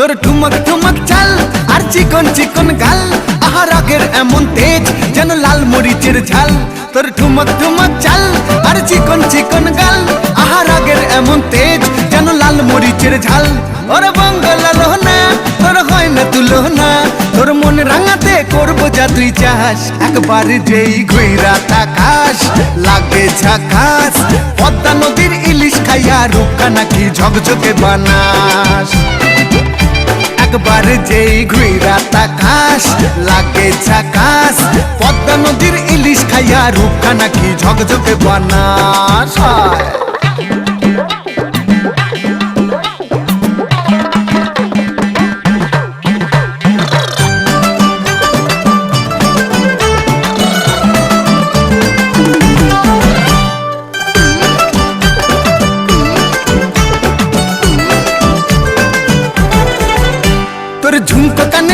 তোর ঠুমক ঠুমক চাল আর চিকন চিকন গাল, আহা রাগের এমন তেজ যেন লাল মরিচের ঝাল। তোর ঠুমক ঠুমক চাল আর চিকন চিকন গাল, আহা রাগের এমন তেজ যেন লাল মরিচের ঝাল। ওরে বঙ্গলা লোহনা তোর হয় না তুলনা, তোর মন রাঙাতে করবো যা তুই চাস। একবার যেই ঘুইরা তাকাস লাগে ঝাকাস, পদ্মা নদীর ইলিশ খাইয়া রূপকা নাকি ঝকঝকে বানাস। একবার যেই ঘুইরা তাকাস লাগে ঝাকাস, পদ্মা নদীর ইলিশ খাইয়া রূপকা নাকি ঝকঝকে বানাস। তোর ঝুমকো কানে